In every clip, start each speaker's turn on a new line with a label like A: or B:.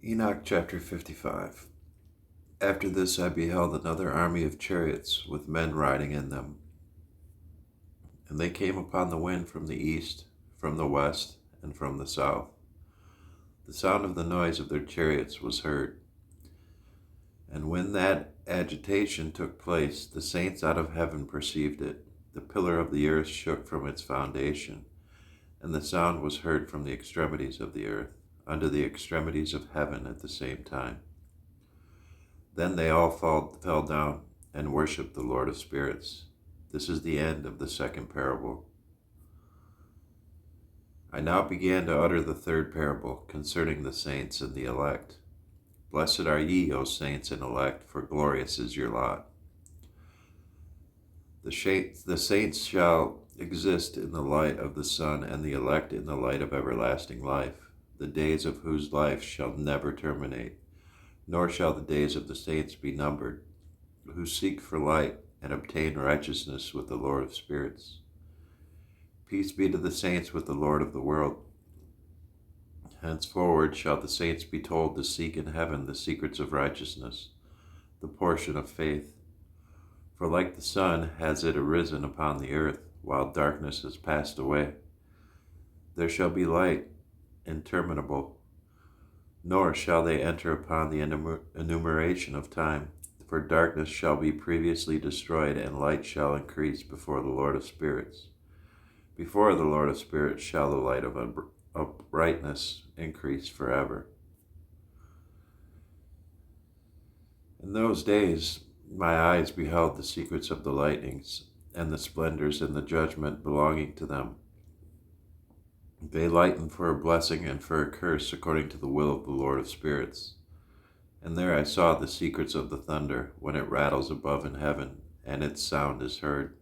A: Enoch chapter 55. After this I beheld another army of chariots with men riding in them. And they came upon the wind from the east, from the west, and from the south. The sound of the noise of their chariots was heard. And when that agitation took place, the saints out of heaven perceived it. The pillar of the earth shook from its foundation, and the sound was heard from the extremities of the earth unto the extremities of heaven at the same time. Then they all fell down and worshipped the Lord of spirits. This is the end of the second parable. I now began to utter the third parable concerning the saints and the elect. Blessed are ye, O saints and elect, for glorious is your lot. The saints shall exist in the light of the sun, and the elect in the light of everlasting life, the days of whose life shall never terminate, nor shall the days of the saints be numbered, who seek for light and obtain righteousness with the Lord of spirits. Peace be to the saints with the Lord of the world. Henceforward shall the saints be told to seek in heaven the secrets of righteousness, the portion of faith. For like the sun has it arisen upon the earth, while darkness has passed away. There shall be light interminable, nor shall they enter upon the enumeration of time. For darkness shall be previously destroyed, and light shall increase before the Lord of spirits. Before the Lord of spirits shall the light of uprightness increase forever. In those days my eyes beheld the secrets of the lightnings, and the splendors and the judgment belonging to them. They lighten for a blessing and for a curse according to the will of the Lord of spirits. And there I saw the secrets of the thunder, when it rattles above in heaven, and its sound is heard.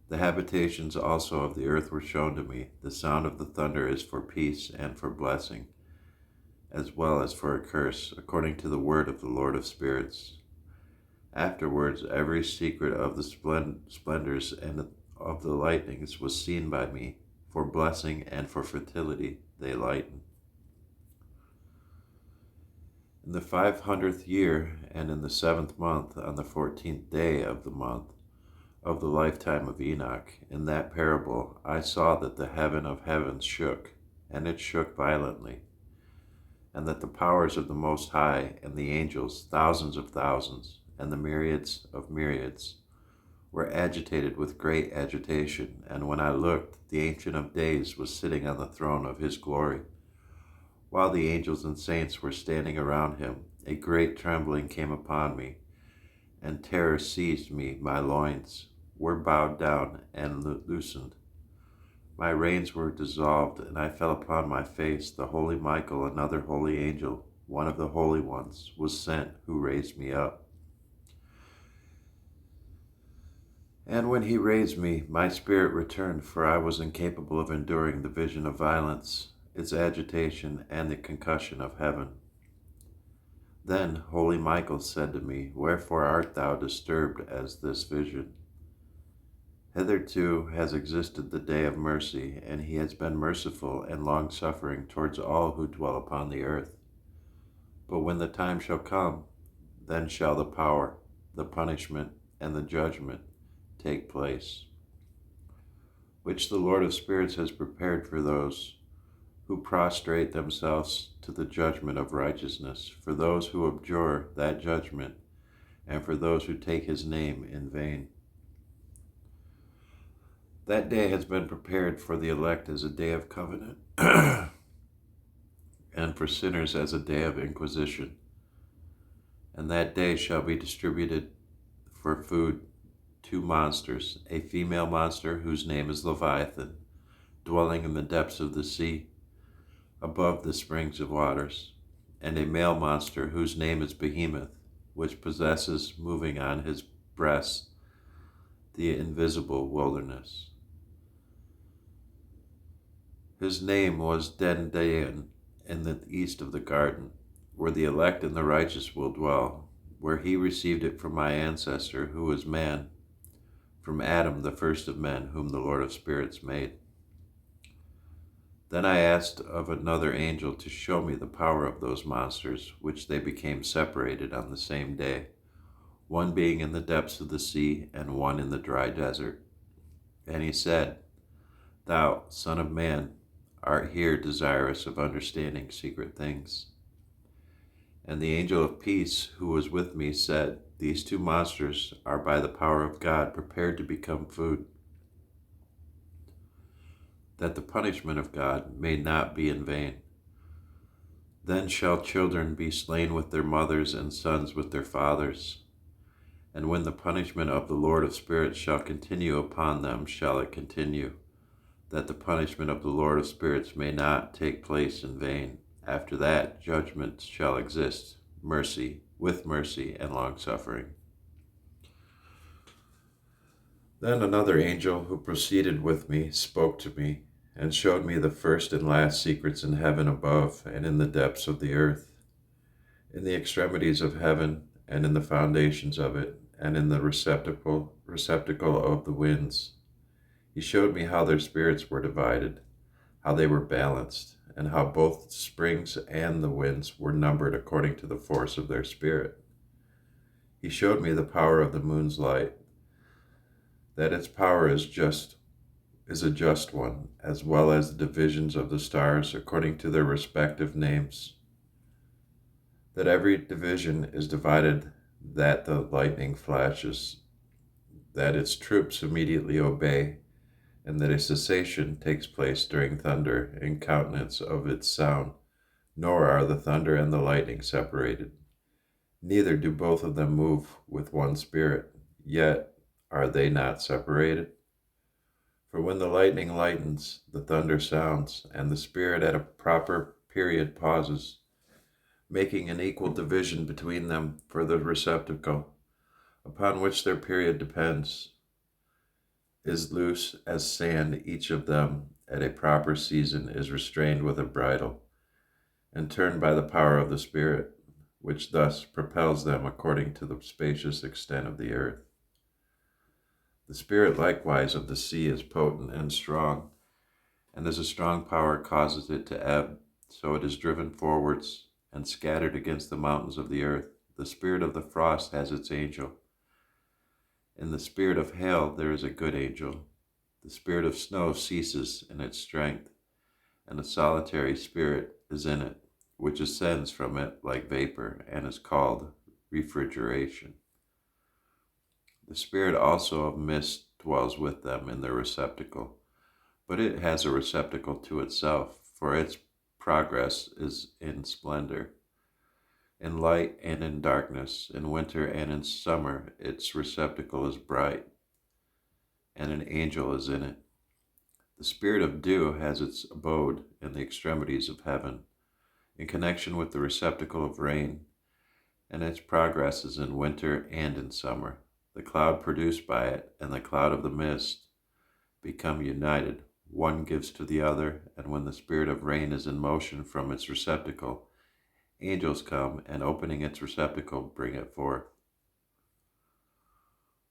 A: The habitations also of the earth were shown to me. The sound of the thunder is for peace and for blessing, as well as for a curse, according to the word of the Lord of spirits. Afterwards every secret of the splendors and of the lightnings was seen by me. For blessing and for fertility they lighten. In the 500th year, and in the 7th month, on the 14th day of the month, of the lifetime of Enoch, in that parable I saw that the heaven of heavens shook, and it shook violently, and that the powers of the Most High, and the angels, thousands of thousands, and the myriads of myriads, were agitated with great agitation. And when I looked, the Ancient of Days was sitting on the throne of his glory, while the angels and saints were standing around him. A great trembling came upon me, and terror seized me. My loins were bowed down and loosened. My reins were dissolved, and I fell upon my face. The holy Michael, another holy angel, one of the holy ones, was sent, who raised me up. And when he raised me, my spirit returned, for I was incapable of enduring the vision of violence, its agitation, and the concussion of heaven. Then holy Michael said to me, Wherefore art thou disturbed as this vision? Hitherto has existed the day of mercy, and he has been merciful and long-suffering towards all who dwell upon the earth. But when the time shall come, then shall the power, the punishment, and the judgment take place, which the Lord of spirits has prepared for those who prostrate themselves to the judgment of righteousness, for those who abjure that judgment, and for those who take his name in vain. That day has been prepared for the elect as a day of covenant, and for sinners as a day of inquisition. And that day shall be distributed for food two monsters, a female monster whose name is Leviathan, dwelling in the depths of the sea, above the springs of waters, and a male monster whose name is Behemoth, which possesses, moving on his breast, the invisible wilderness. His name was Dendayan, in the east of the garden, where the elect and the righteous will dwell, where he received it from my ancestor, who was man, from Adam, the first of men, whom the Lord of spirits made. Then I asked of another angel to show me the power of those monsters, which they became separated on the same day, one being in the depths of the sea, and one in the dry desert. And he said, Thou, Son of Man, art here desirous of understanding secret things. And the angel of peace who was with me said, These two monsters are by the power of God prepared to become food, that the punishment of God may not be in vain. Then shall children be slain with their mothers, and sons with their fathers. And when the punishment of the Lord of spirits shall continue upon them, shall it continue, that the punishment of the Lord of spirits may not take place in vain. After that, judgment shall exist, mercy and long-suffering. Then another angel who proceeded with me spoke to me, and showed me the first and last secrets in heaven above and in the depths of the earth, in the extremities of heaven and in the foundations of it, and in the receptacle of the winds. He showed me how their spirits were divided, how they were balanced, and how both the springs and the winds were numbered according to the force of their spirit. He showed me the power of the moon's light, that its power is a just one, as well as the divisions of the stars according to their respective names. That every division is divided, that the lightning flashes, that its troops immediately obey, and that a cessation takes place during thunder in countenance of its sound, nor are the thunder and the lightning separated. Neither do both of them move with one spirit, yet are they not separated? For when the lightning lightens, the thunder sounds, and the spirit at a proper period pauses, making an equal division between them for the receptacle, upon which their period depends, is loose as sand. Each of them at a proper season is restrained with a bridle, and turned by the power of the Spirit, which thus propels them according to the spacious extent of the earth. The spirit likewise of the sea is potent and strong, and as a strong power causes it to ebb, so it is driven forwards and scattered against the mountains of the earth. The spirit of the frost has its angel. In the spirit of hail there is a good angel. The spirit of snow ceases in its strength, and a solitary spirit is in it, which ascends from it like vapor, and is called refrigeration. The spirit also of mist dwells with them in their receptacle, but it has a receptacle to itself, for its progress is in splendor. In light and in darkness, in winter and in summer, its receptacle is bright, and an angel is in it. The spirit of dew has its abode in the extremities of heaven, in connection with the receptacle of rain, and its progress is in winter and in summer. The cloud produced by it and the cloud of the mist become united. One gives to the other, and when the spirit of rain is in motion from its receptacle, angels come, and opening its receptacle, bring it forth.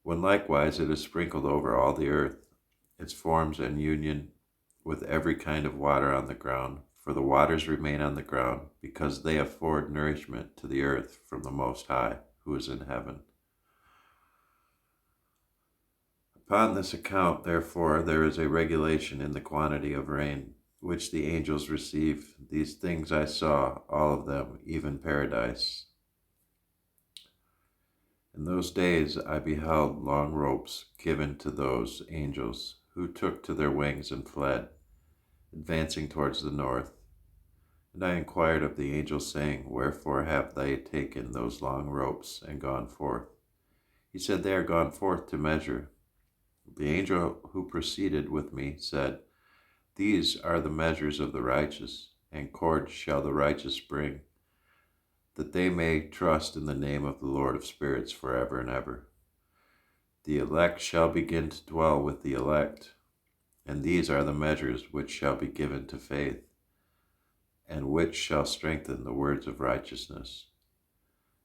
A: When likewise it is sprinkled over all the earth, it forms an union with every kind of water on the ground, for the waters remain on the ground, because they afford nourishment to the earth from the Most High, who is in heaven. Upon this account, therefore, there is a regulation in the quantity of rain, which the angels receive. These things I saw, all of them, even paradise. In those days I beheld long ropes given to those angels, who took to their wings and fled, advancing towards the north. And I inquired of the angels, saying, Wherefore have they taken those long ropes and gone forth? He said, They are gone forth to measure. The angel who proceeded with me said, These are the measures of the righteous, and cords shall the righteous bring, that they may trust in the name of the Lord of spirits forever and ever. The elect shall begin to dwell with the elect, and these are the measures which shall be given to faith, and which shall strengthen the words of righteousness.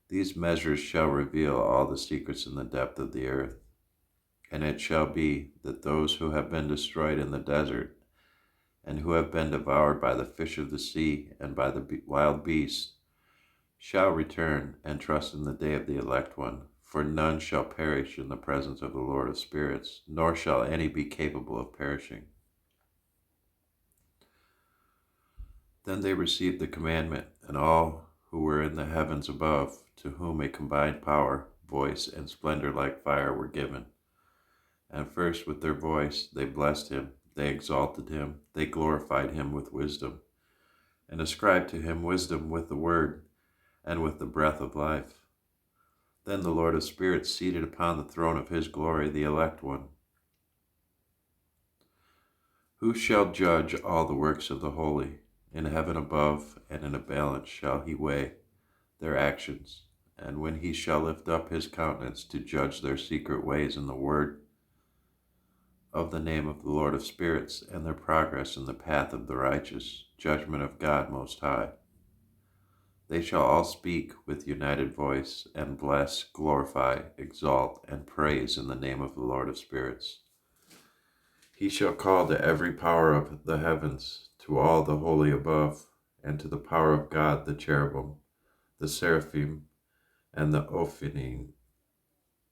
A: These measures shall reveal all the secrets in the depth of the earth. And it shall be that those who have been destroyed in the desert and who have been devoured by the fish of the sea and by the wild beasts, shall return and trust in the day of the elect one. For none shall perish in the presence of the Lord of spirits, nor shall any be capable of perishing. Then they received the commandment, and all who were in the heavens above, to whom a combined power, voice, and splendor like fire were given. And first with their voice they blessed him, they exalted him, they glorified him with wisdom, and ascribed to him wisdom with the word, and with the breath of life. Then the Lord of spirits seated upon the throne of his glory, the elect one. Who shall judge all the works of the holy? In heaven above and in a balance shall he weigh their actions, and when he shall lift up his countenance to judge their secret ways in the word of the name of the Lord of spirits, and their progress in the path of the righteous, judgment of God Most High. They shall all speak with united voice, and bless, glorify, exalt, and praise in the name of the Lord of spirits. He shall call to every power of the heavens, to all the holy above, and to the power of God the cherubim, the seraphim, and the ophinim,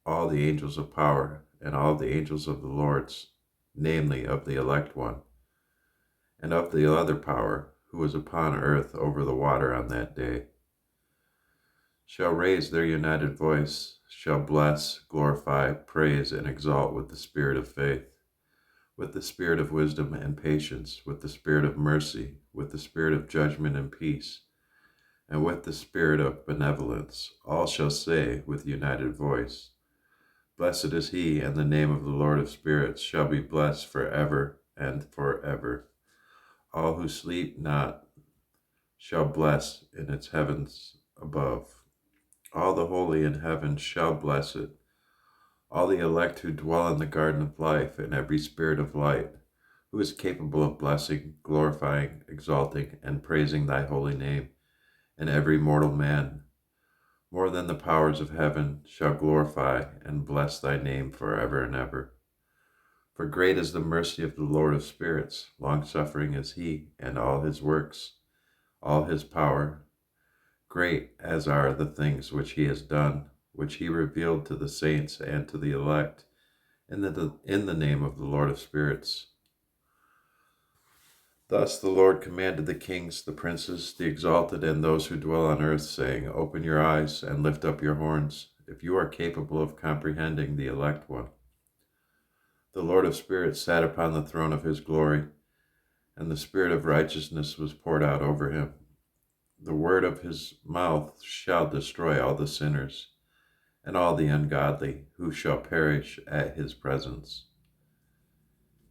A: all the angels of power, and all the angels of the Lord's, namely of the elect one, and of the other power, who is upon earth over the water on that day, shall raise their united voice, shall bless, glorify, praise, and exalt with the spirit of faith, with the spirit of wisdom and patience, with the spirit of mercy, with the spirit of judgment and peace, and with the spirit of benevolence. All shall say with united voice, Blessed is he, and the name of the Lord of spirits shall be blessed forever and forever. All who sleep not shall bless in its heavens above. All the holy in heaven shall bless it. All the elect who dwell in the garden of life, and every spirit of light, who is capable of blessing, glorifying, exalting, and praising thy holy name, and every mortal man, more than the powers of heaven, shall glorify and bless thy name forever and ever. For great is the mercy of the Lord of spirits, long-suffering is he, and all his works, all his power, great as are the things which he has done, which he revealed to the saints and to the elect, in the name of the Lord of spirits. Thus the Lord commanded the kings, the princes, the exalted, and those who dwell on earth, saying, Open your eyes and lift up your horns, if you are capable of comprehending the elect one. The Lord of spirits sat upon the throne of his glory, and the spirit of righteousness was poured out over him. The word of his mouth shall destroy all the sinners, and all the ungodly, who shall perish at his presence.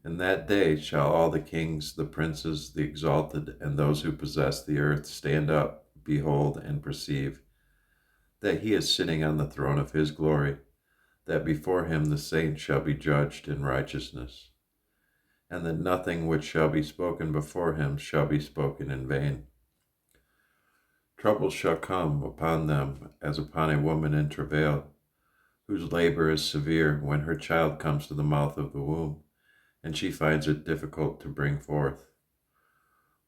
A: In that day shall all the kings, the princes, the exalted, and those who possess the earth stand up, behold, and perceive that he is sitting on the throne of his glory, that before him the saints shall be judged in righteousness, and that nothing which shall be spoken before him shall be spoken in vain. Trouble shall come upon them as upon a woman in travail, whose labor is severe when her child comes to the mouth of the womb, and she finds it difficult to bring forth.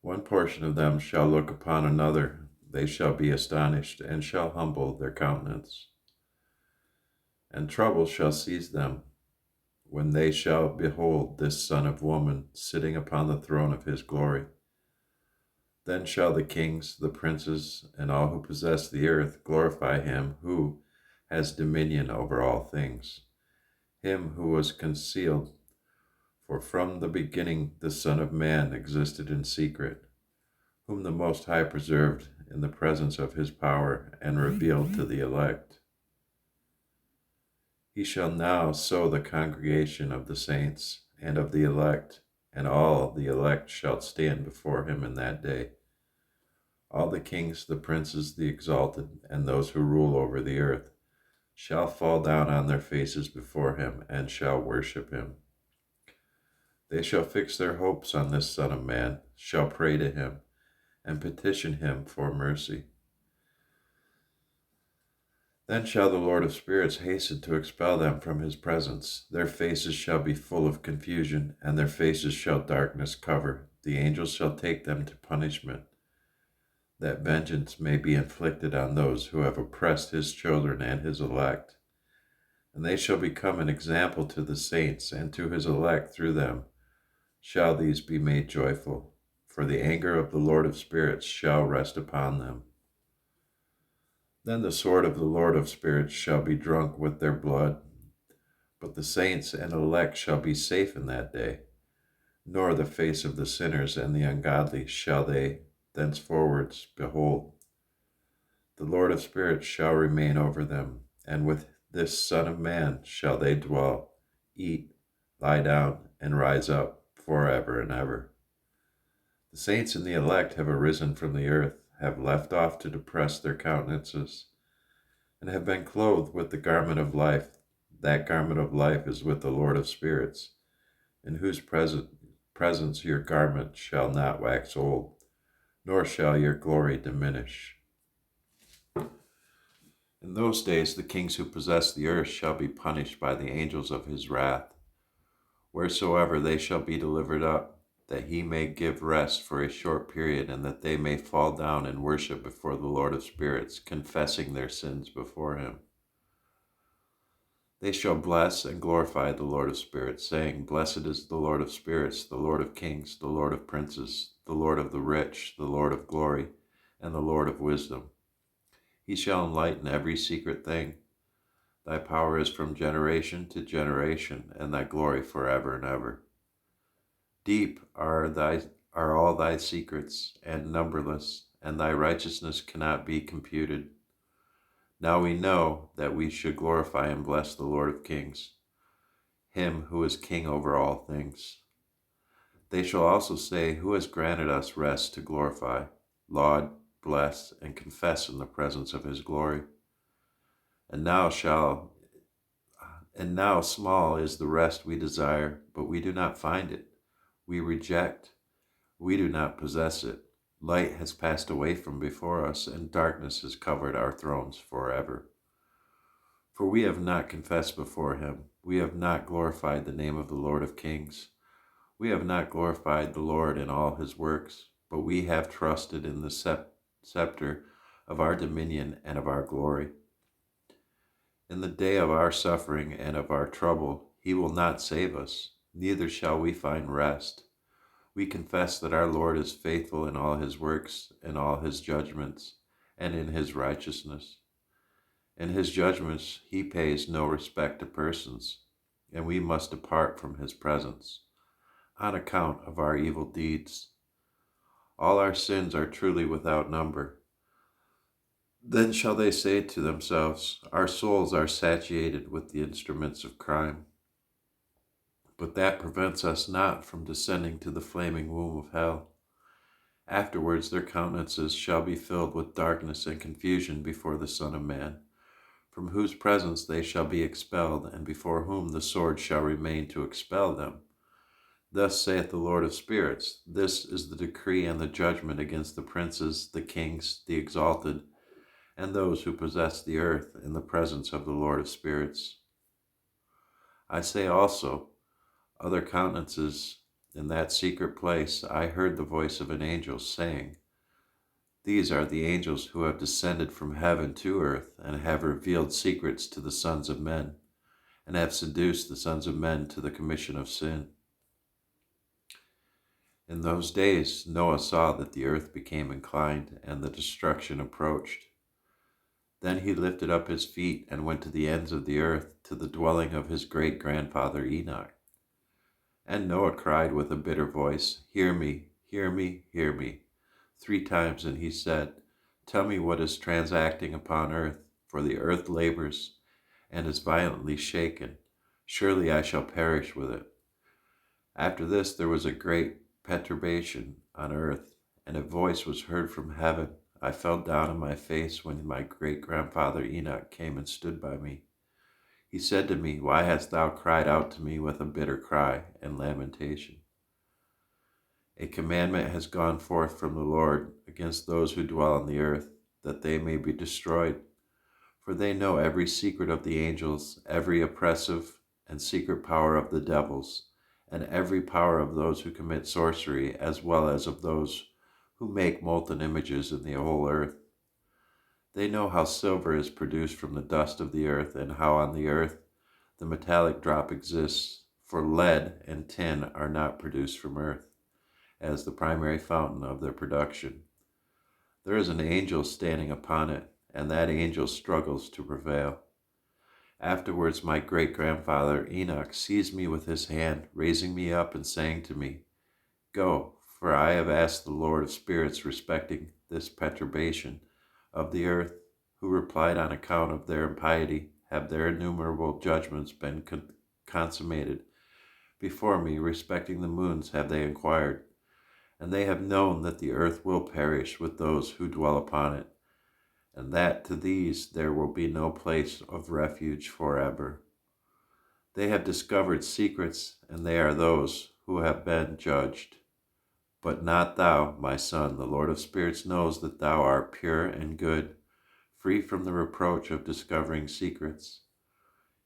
A: One portion of them shall look upon another, they shall be astonished, and shall humble their countenance. And trouble shall seize them, when they shall behold this Son of Woman sitting upon the throne of his glory. Then shall the kings, the princes, and all who possess the earth glorify him who has dominion over all things, him who was concealed. For from the beginning the Son of Man existed in secret, whom the Most High preserved in the presence of his power and revealed to the elect. He shall now sow the congregation of the saints and of the elect, and all the elect shall stand before him in that day. All the kings, the princes, the exalted, and those who rule over the earth shall fall down on their faces before him and shall worship him. They shall fix their hopes on this Son of Man, shall pray to him, and petition him for mercy. Then shall the Lord of spirits hasten to expel them from his presence. Their faces shall be full of confusion, and their faces shall darkness cover. The angels shall take them to punishment, that vengeance may be inflicted on those who have oppressed his children and his elect. And they shall become an example to the saints, and to his elect through them shall these be made joyful. For the anger of the Lord of spirits shall rest upon them. Then the sword of the Lord of spirits shall be drunk with their blood, but the saints and elect shall be safe in that day, nor the face of the sinners and the ungodly shall they thenceforwards behold. The Lord of spirits shall remain over them, and with this Son of Man shall they dwell, eat, lie down, and rise up forever and ever. The saints and the elect have arisen from the earth, have left off to depress their countenances, and have been clothed with the garment of life. That garment of life is with the Lord of spirits, in whose presence your garment shall not wax old, nor shall your glory diminish. In those days the kings who possess the earth shall be punished by the angels of his wrath, wheresoever they shall be delivered up, that he may give rest for a short period, and that they may fall down and worship before the Lord of spirits, confessing their sins before him. They shall bless and glorify the Lord of spirits, saying, Blessed is the Lord of spirits, the Lord of kings, the Lord of princes, the Lord of the rich, the Lord of glory, and the Lord of wisdom. He shall enlighten every secret thing. Thy power is from generation to generation, and thy glory forever and ever. Deep are all thy secrets, and numberless, and thy righteousness cannot be computed. Now we know that we should glorify and bless the Lord of kings, him who is king over all things. They shall also say, Who has granted us rest to glorify, laud, bless, and confess in the presence of his glory? And now small is the rest we desire, but we do not find it. We reject, we do not possess it. Light has passed away from before us, and darkness has covered our thrones forever. For we have not confessed before him. We have not glorified the name of the Lord of kings. We have not glorified the Lord in all his works, but we have trusted in the scepter of our dominion and of our glory. In the day of our suffering and of our trouble, he will not save us, neither shall we find rest. We confess that our Lord is faithful in all his works, in all his judgments, and in his righteousness. In his judgments he pays no respect to persons, and we must depart from his presence, on account of our evil deeds. All our sins are truly without number. Then shall they say to themselves, Our souls are satiated with the instruments of crime. But that prevents us not from descending to the flaming womb of hell. Afterwards their countenances shall be filled with darkness and confusion before the Son of Man, from whose presence they shall be expelled, and before whom the sword shall remain to expel them. Thus saith the Lord of spirits, This is the decree and the judgment against the princes, the kings, the exalted, and those who possess the earth in the presence of the Lord of spirits. I say also, other countenances in that secret place I heard the voice of an angel saying, These are the angels who have descended from heaven to earth, and have revealed secrets to the sons of men, and have seduced the sons of men to the commission of sin. In those days Noah saw that the earth became inclined, and the destruction approached. Then he lifted up his feet and went to the ends of the earth, to the dwelling of his great-grandfather Enoch. And Noah cried with a bitter voice, Hear me, hear me, hear me, 3 times, and he said, Tell me what is transacting upon earth, for the earth labors and is violently shaken. Surely I shall perish with it. After this there was a great perturbation on earth, and a voice was heard from heaven. I fell down on my face when my great-grandfather Enoch came and stood by me. He said to me, Why hast thou cried out to me with a bitter cry and lamentation? A commandment has gone forth from the Lord against those who dwell on the earth, that they may be destroyed. For they know every secret of the angels, every oppressive and secret power of the devils, and every power of those who commit sorcery, as well as of those who make molten images in the whole earth. They know how silver is produced from the dust of the earth, and how on the earth the metallic drop exists, for lead and tin are not produced from earth, as the primary fountain of their production. There is an angel standing upon it, and that angel struggles to prevail. Afterwards, my great-grandfather Enoch seized me with his hand, raising me up and saying to me, "Go, for I have asked the Lord of spirits respecting this perturbation of the earth," who replied, "On account of their impiety have their innumerable judgments been consummated. Before me respecting the moons have they inquired, and they have known that the earth will perish with those who dwell upon it, and that to these there will be no place of refuge forever. They have discovered secrets, and they are those who have been judged. But not thou, my son. The Lord of spirits knows that thou art pure and good, free from the reproach of discovering secrets.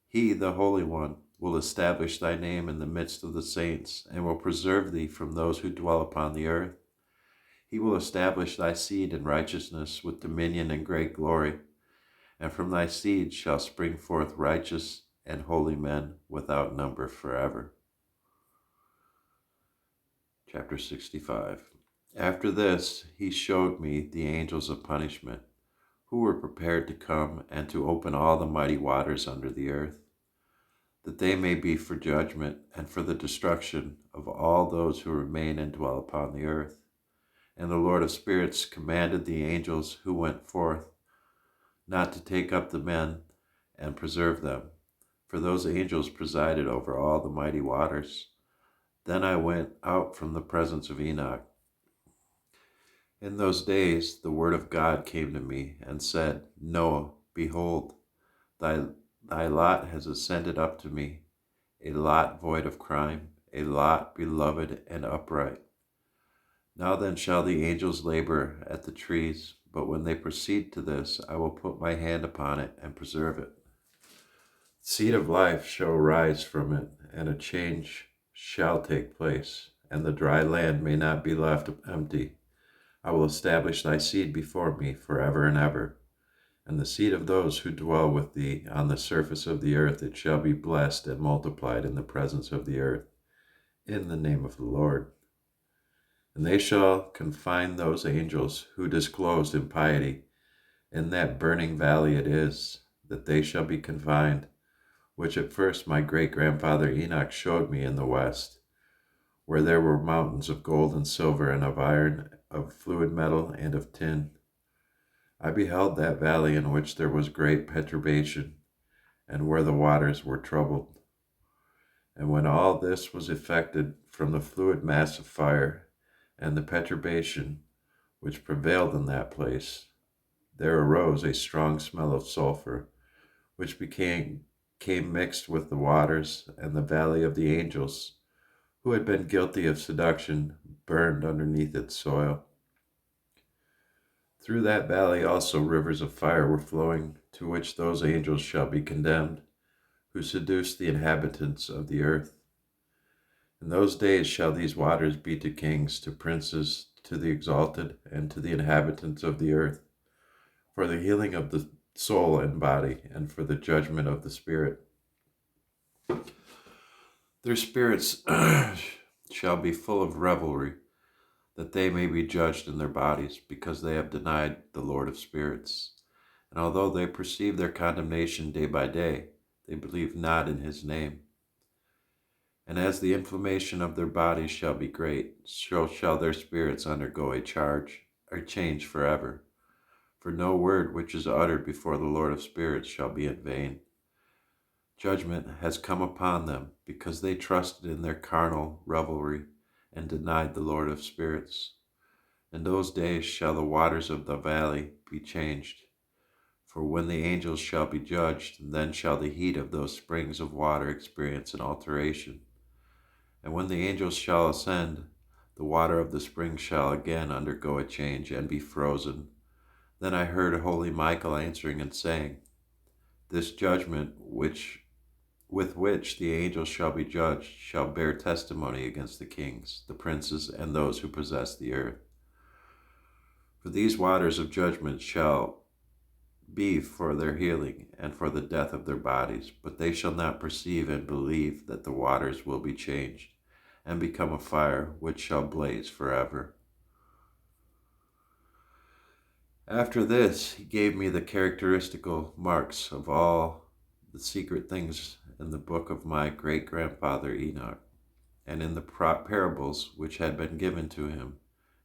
A: He, the Holy One, will establish thy name in the midst of the saints, and will preserve thee from those who dwell upon the earth. He will establish thy seed in righteousness with dominion and great glory, and from thy seed shall spring forth righteous and holy men without number forever." Chapter 65. After this, he showed me the angels of punishment, who were prepared to come and to open all the mighty waters under the earth, that they may be for judgment and for the destruction of all those who remain and dwell upon the earth. And the Lord of spirits commanded the angels who went forth not to take up the men and preserve them, for those angels presided over all the mighty waters. Then I went out from the presence of Enoch. In those days the word of God came to me and said, "Noah, behold, thy lot has ascended up to me, a lot void of crime, a lot beloved and upright. Now then shall the angels labor at the trees, but when they proceed to this, I will put my hand upon it and preserve it. Seed of life shall rise from it, and a change shall take place, and the dry land may not be left empty. I will establish thy seed before me forever and ever, and the seed of those who dwell with thee on the surface of the earth, it shall be blessed and multiplied in the presence of the earth, in the name of the Lord. And they shall confine those angels who disclosed impiety. In that burning valley it is that they shall be confined, which at first my great-grandfather Enoch showed me in the west, where there were mountains of gold and silver, and of iron, of fluid metal, and of tin. I beheld that valley in which there was great perturbation, and where the waters were troubled. And when all this was effected from the fluid mass of fire, and the perturbation which prevailed in that place, there arose a strong smell of sulfur, which came mixed with the waters, and the valley of the angels, who had been guilty of seduction, burned underneath its soil. Through that valley also rivers of fire were flowing, to which those angels shall be condemned, who seduced the inhabitants of the earth. In those days shall these waters be to kings, to princes, to the exalted, and to the inhabitants of the earth, for the healing of the soul and body, and for the judgment of the spirit. Their spirits shall be full of revelry, that they may be judged in their bodies, because they have denied the Lord of spirits. And although they perceive their condemnation day by day, they believe not in his name. And as the inflammation of their bodies shall be great, so shall their spirits undergo a change forever. For no word which is uttered before the Lord of spirits shall be in vain. Judgment has come upon them, because they trusted in their carnal revelry and denied the Lord of spirits. In those days shall the waters of the valley be changed. For when the angels shall be judged, then shall the heat of those springs of water experience an alteration. And when the angels shall ascend, the water of the spring shall again undergo a change and be frozen. Then I heard holy Michael answering and saying, This judgment with which the angels shall be judged shall bear testimony against the kings, the princes, and those who possess the earth. For these waters of judgment shall be for their healing and for the death of their bodies, but they shall not perceive and believe that the waters will be changed and become a fire which shall blaze forever. After this, he gave me the characteristical marks of all the secret things in the book of my great-grandfather Enoch, and in the parables which had been given to him,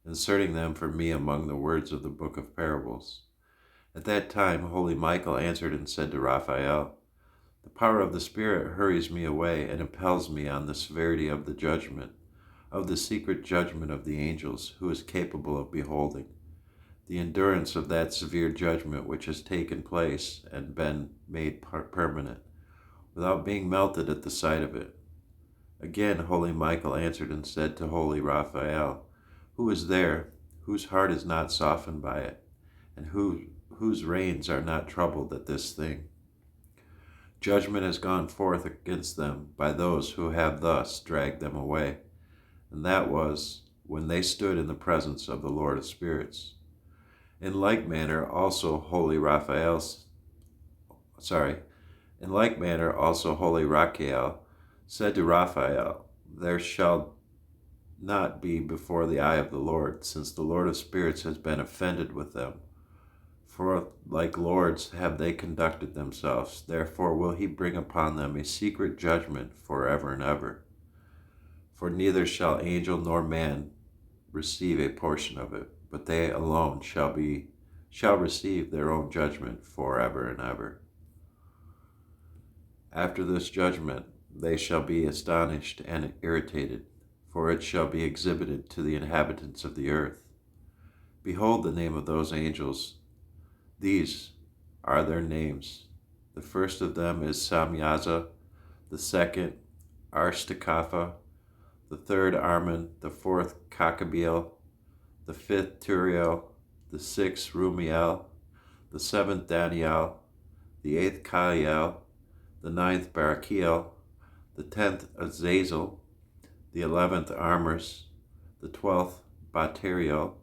A: inserting them for me among the words of the book of parables. At that time, holy Michael answered and said to Raphael, "The power of the Spirit hurries me away and impels me on the severity of the judgment, of the secret judgment of the angels, who is capable of beholding, the endurance of that severe judgment which has taken place and been made permanent, without being melted at the sight of it." Again, holy Michael answered and said to holy Raphael, "Who is there whose heart is not softened by it, and whose reins are not troubled at this thing? Judgment has gone forth against them by those who have thus dragged them away, and that was when they stood in the presence of the Lord of spirits. In like manner also holy Rachael said to Raphael, "There shall not be before the eye of the Lord, since the Lord of spirits has been offended with them. For like lords have they conducted themselves, therefore will he bring upon them a secret judgment forever and ever. For neither shall angel nor man receive a portion of it, but they alone shall receive their own judgment forever and ever. After this judgment they shall be astonished and irritated, for it shall be exhibited to the inhabitants of the earth. Behold the name of those angels. These are their names. The first of them is Samyaza, the second Arstakapha, the third Arman, the fourth Kakabeel, the fifth Turiel, the sixth Rumiel, the seventh Daniel, the eighth Kael, the ninth Barakiel, the 10th Azazel, the 11th Armers, the 12th Bateriel,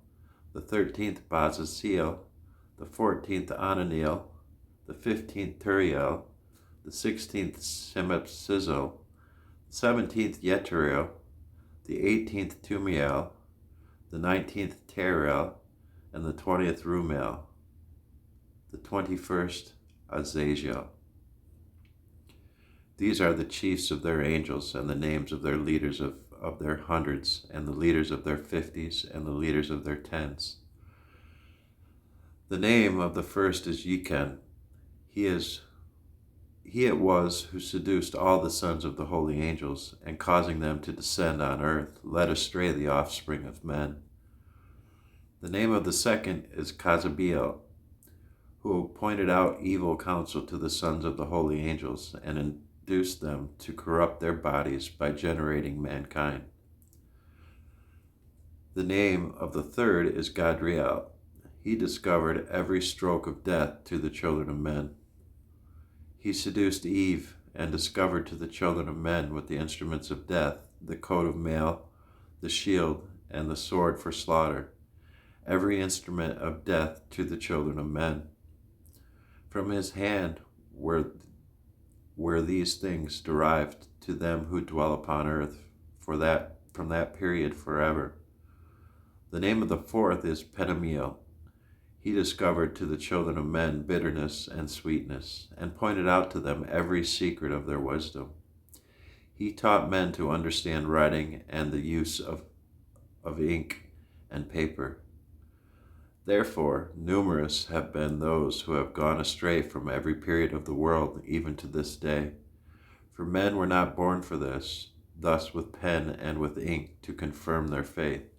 A: the 13th Bazaziel, the 14th Ananiel, the 15th Turiel, the 16th Semepsizel, the 17th Yeteriel, the 18th Tumiel, the 19th Teriel, and the 20th Rumel, the 21st Azazel. These are the chiefs of their angels, and the names of their leaders of their hundreds, and the leaders of their 50s, and the leaders of their 10s. The name of the first is Yichen. He it was who seduced all the sons of the holy angels, and causing them to descend on earth, led astray the offspring of men. The name of the second is Kazabeel, who pointed out evil counsel to the sons of the holy angels, and induced them to corrupt their bodies by generating mankind. The name of the third is Gadriel. He discovered every stroke of death to the children of men. He seduced Eve and discovered to the children of men with the instruments of death the coat of mail, the shield, and the sword for slaughter, every instrument of death to the children of men. From his hand were these things derived to them who dwell upon earth from that period forever. The name of the fourth is Penamiel. He discovered to the children of men bitterness and sweetness, and pointed out to them every secret of their wisdom. He taught men to understand writing and the use of ink and paper. Therefore, numerous have been those who have gone astray from every period of the world, even to this day. For men were not born for this, thus with pen and with ink to confirm their faith,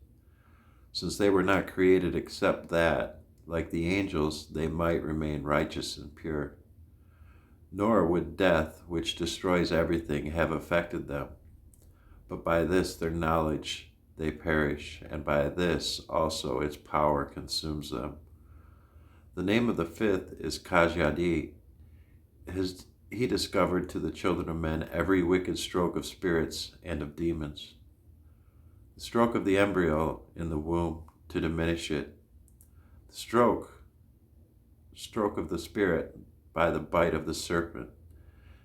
A: since they were not created except that, like the angels, they might remain righteous and pure. Nor would death, which destroys everything, have affected them, but by this their knowledge they perish, and by this also its power consumes them. The name of the fifth is Kajadi. he discovered to the children of men every wicked stroke of spirits and of demons. The stroke of the embryo in the womb to diminish it. The stroke of the spirit by the bite of the serpent,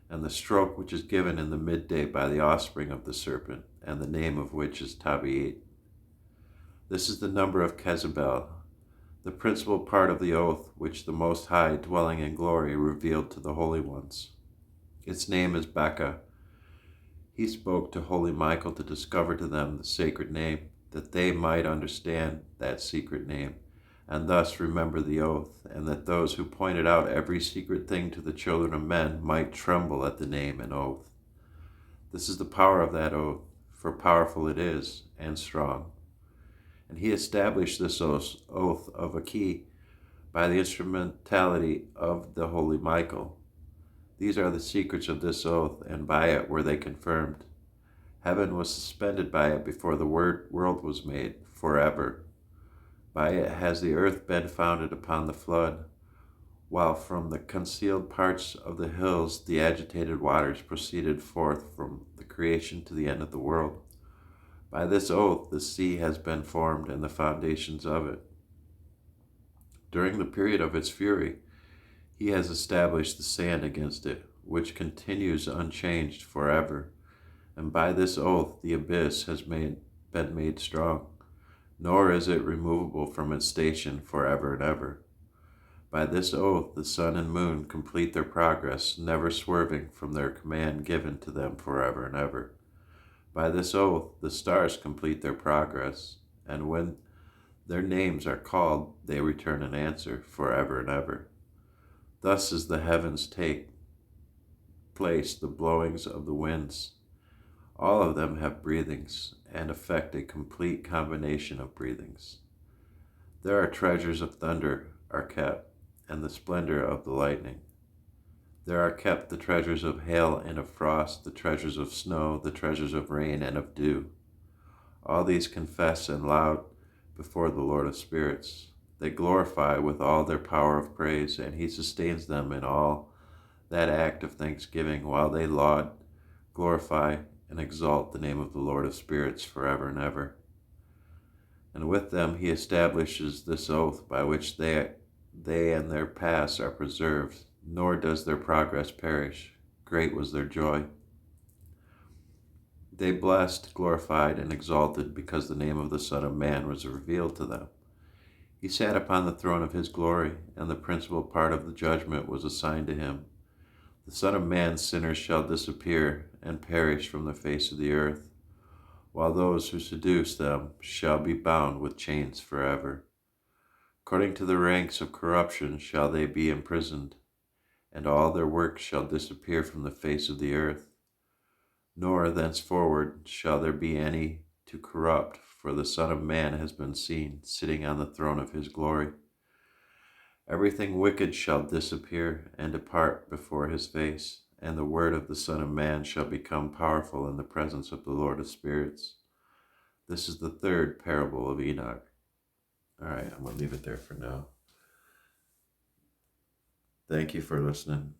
A: and the stroke which is given in the midday by the offspring of the serpent, and the name of which is Tabi'it. This is the number of Jezebel, the principal part of the oath which the Most High, dwelling in glory, revealed to the holy ones. Its name is Becca. He spoke to holy Michael to discover to them the sacred name, that they might understand that secret name, and thus remember the oath, and that those who pointed out every secret thing to the children of men might tremble at the name and oath. This is the power of that oath, for powerful it is, and strong. And he established this oath of a key by the instrumentality of the holy Michael. These are the secrets of this oath, and by it were they confirmed. Heaven was suspended by it before the world was made, forever. By it has the earth been founded upon the flood, while from the concealed parts of the hills the agitated waters proceeded forth from the creation to the end of the world. By this oath the sea has been formed and the foundations of it. During the period of its fury, he has established the sand against it, which continues unchanged forever. And by this oath the abyss has been made strong, nor is it removable from its station forever and ever. By this oath the sun and moon complete their progress, never swerving from their command given to them forever and ever. By this oath the stars complete their progress, and when their names are called, they return an answer forever and ever. Thus as the heavens take place the blowings of the winds, all of them have breathings, and effect a complete combination of breathings. There are treasures of thunder are kept, and the splendor of the lightning. There are kept the treasures of hail and of frost, the treasures of snow, the treasures of rain and of dew. All these confess and loud before the Lord of spirits. They glorify with all their power of praise, and he sustains them in all that act of thanksgiving, while they laud, glorify, and exalt the name of the Lord of spirits forever and ever. And with them he establishes this oath by which they and their past are preserved, nor does their progress perish. Great was their joy. They blessed, glorified, and exalted because the name of the Son of Man was revealed to them. He sat upon the throne of his glory, and the principal part of the judgment was assigned to him. The Son of Man's sinners shall disappear and perish from the face of the earth, while those who seduce them shall be bound with chains forever. According to the ranks of corruption shall they be imprisoned, and all their works shall disappear from the face of the earth. Nor thenceforward shall there be any to corrupt, for the Son of Man has been seen, sitting on the throne of his glory. Everything wicked shall disappear and depart before his face, and the word of the Son of Man shall become powerful in the presence of the Lord of spirits. This is the third parable of Enoch. All right, I'm going to leave it there for now. Thank you for listening.